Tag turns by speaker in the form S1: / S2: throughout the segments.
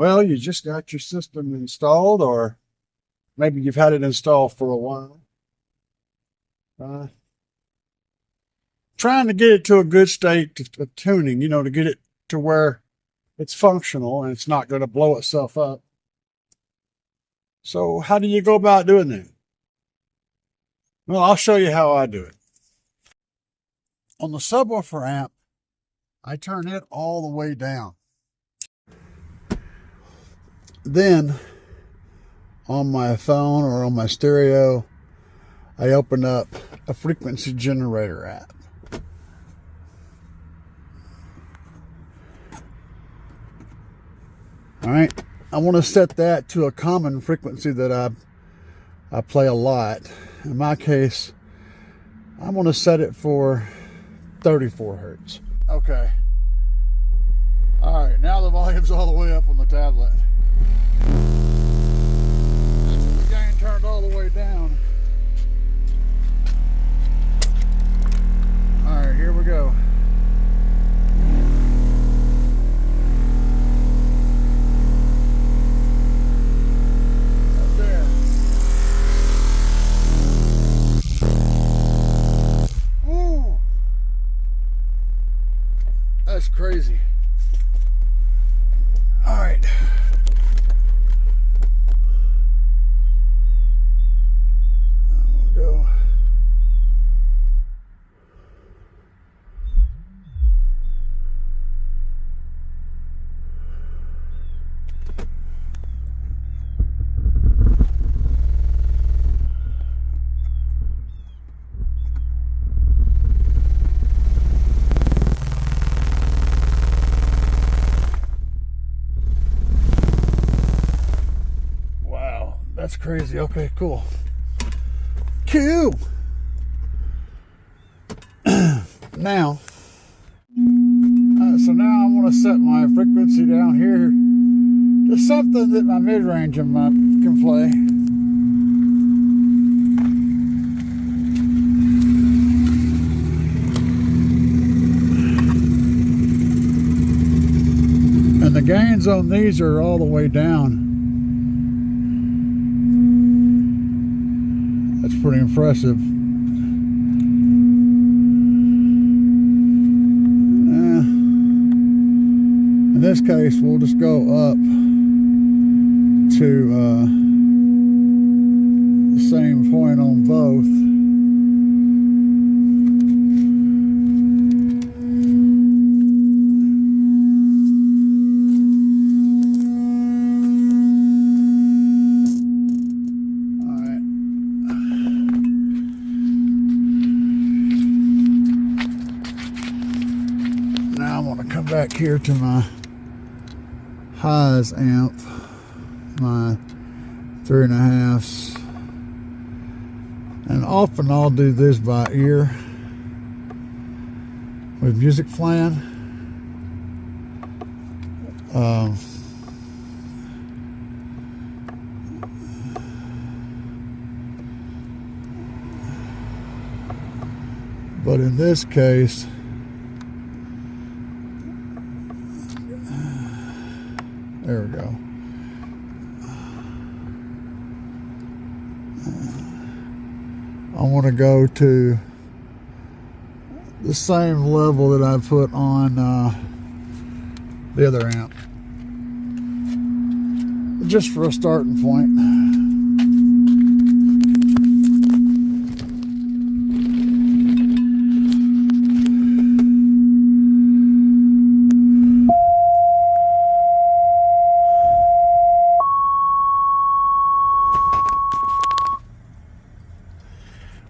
S1: Well, you just got your system installed, or maybe you've had it installed for a while. Trying to get it to a good state of tuning, you know, to get it to where it's functional and it's not going to blow itself up. So how do you go about doing that? Well, I'll show you how I do it. On the subwoofer amp, I turn it all the way down. Then on my phone or on my stereo, I open up a frequency generator app. All right, I want to set that to a common frequency that I play a lot. In my case, I'm going to set it for 34 hertz. Okay. All right, now the volume's all the way up on the tablet. The gain turned all the way down. All right, here we go. That's crazy. All right. We'll go. That's crazy. Okay, cool. Cool. Now, so now I want to set my frequency down here to something that my mid-range can play. And the gains on these are all the way down. That's pretty impressive. In this case, we'll just go up to the same point on both. Back here to my highs amp, my 3.5s, and often I'll do this by ear with music playing. But in this case, there we go. I want to go to the same level that I put on the other amp, just for a starting point.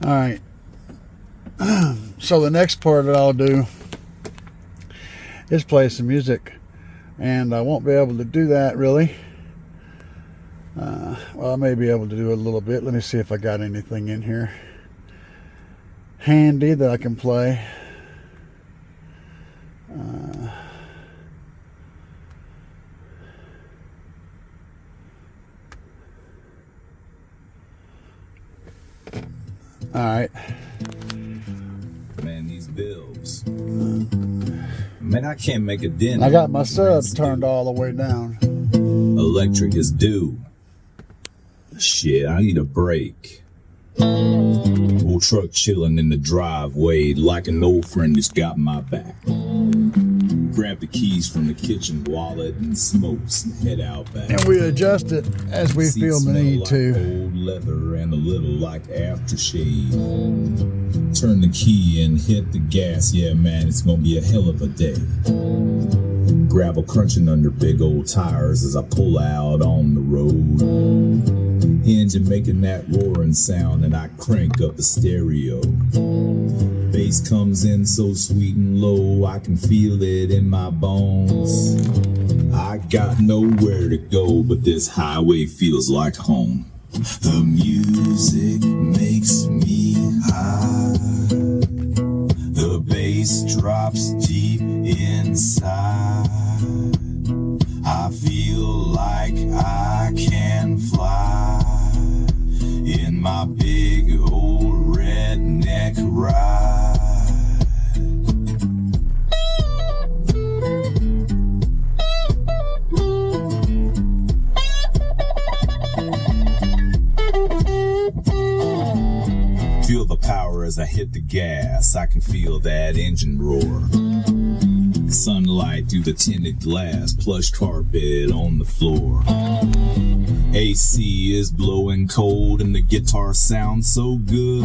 S1: All right, so the next part that I'll do is play some music, and I won't be able to do that really. Well, I may be able to do it a little bit. Let me see if I got anything in here handy that I can play. All right.
S2: Man, these bills. Man, I can't make a dent.
S1: I got my subs turned all the way down.
S2: electric is due. Shit, I need a break. Old truck chilling in the driveway like an old friend who's got my back. Grab the keys from the kitchen wallet and smokes and head out back.
S1: And we adjust it as we feel the need to.
S2: Old leather and a little like aftershave. Turn the key and hit the gas. Yeah, man, it's gonna be a hell of a day. Gravel crunching under big old tires as I pull out on the road. Engine making that roaring sound and I crank up the stereo. Bass comes in so sweet and low, I can feel it in my bones. I got nowhere to go, but this highway feels like home. The music makes me high. The bass drops deep inside. I feel like I can fly in my big old redneck ride. Feel the power as I hit the gas. I can feel that engine roar. Sunlight through the tinted glass, plush carpet on the floor. AC is blowing cold and the guitar sounds so good,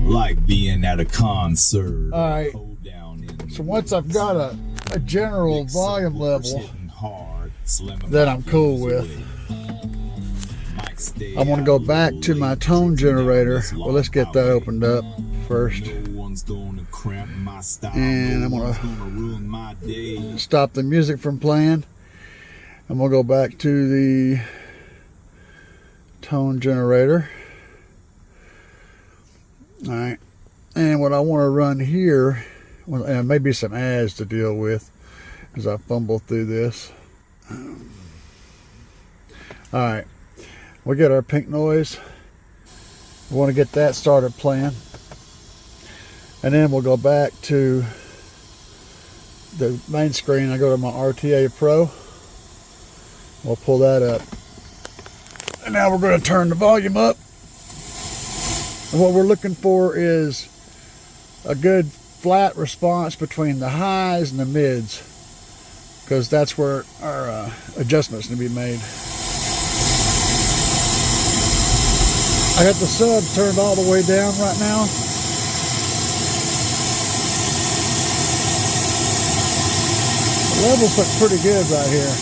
S2: like being at a concert.
S1: Alright, so once I've got a general volume level that I'm cool with, I want to go back to my tone generator. Well, let's get that opened up first. And I'm going to stop the music from playing. I'm going to go back to the tone generator. Alright. And what I want to run here, well, and maybe some ads to deal with as I fumble through this. Alright. We'll get our pink noise. We want to get that started playing. And then we'll go back to the main screen. I go to my RTA Pro. We'll pull that up. And now we're going to turn the volume up. And what we're looking for is a good flat response between the highs and the mids, because that's where our adjustments need to be made. I got the subs turned all the way down right now. The levels look pretty good right here.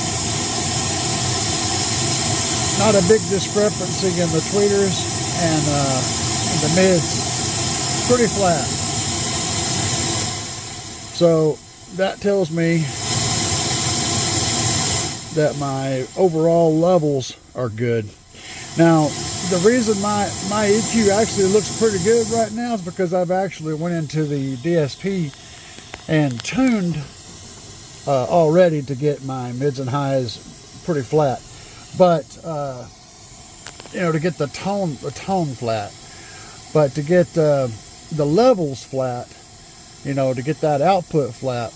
S1: Not a big discrepancy in the tweeters and in the mids. Pretty flat. So that tells me that my overall levels are good. Now, the reason my EQ actually looks pretty good right now is because I've actually went into the DSP and tuned already to get my mids and highs pretty flat. But you know, to get the tone flat, but to get the levels flat, you know, to get that output flat,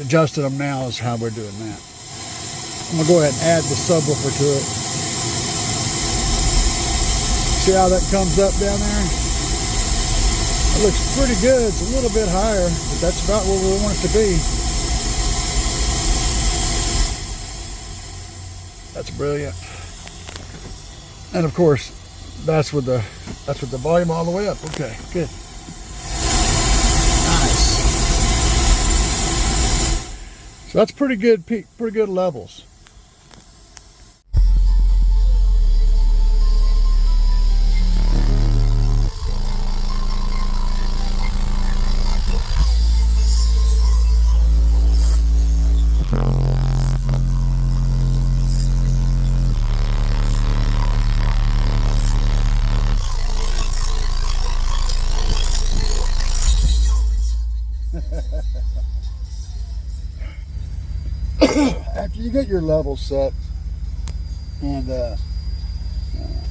S1: adjusting them now is how we're doing that. I'm gonna go ahead and add the subwoofer to it. See how that comes up down there? It looks pretty good. It's a little bit higher, but that's about where we want it to be. That's brilliant. And of course, that's with the volume all the way up. Okay, good. Nice. So that's pretty good levels. After you get your levels set, and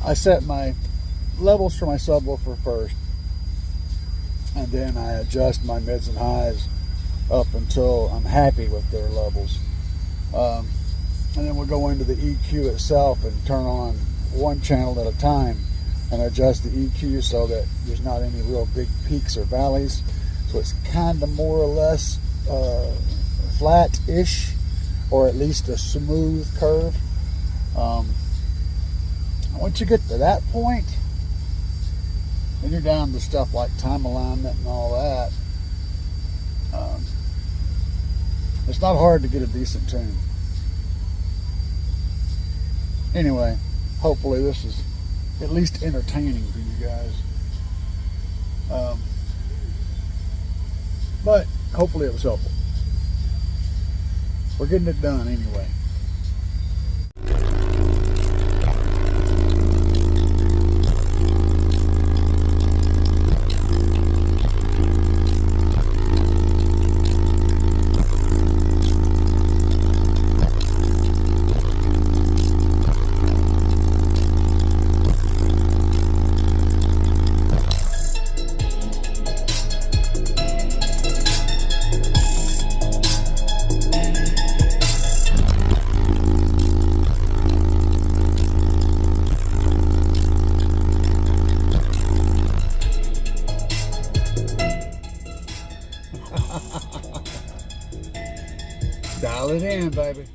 S1: I set my levels for my subwoofer first, and then I adjust my mids and highs up until I'm happy with their levels. And then we'll go into the EQ itself and turn on one channel at a time and adjust the EQ so that there's not any real big peaks or valleys. So it's kind of more or less flat-ish, or at least a smooth curve. Once you get to that point, then you're down to stuff like time alignment and all that. It's not hard to get a decent tune. Anyway, hopefully this is at least entertaining for you guys. But hopefully it was helpful. We're getting it done anyway. Dial it in, baby.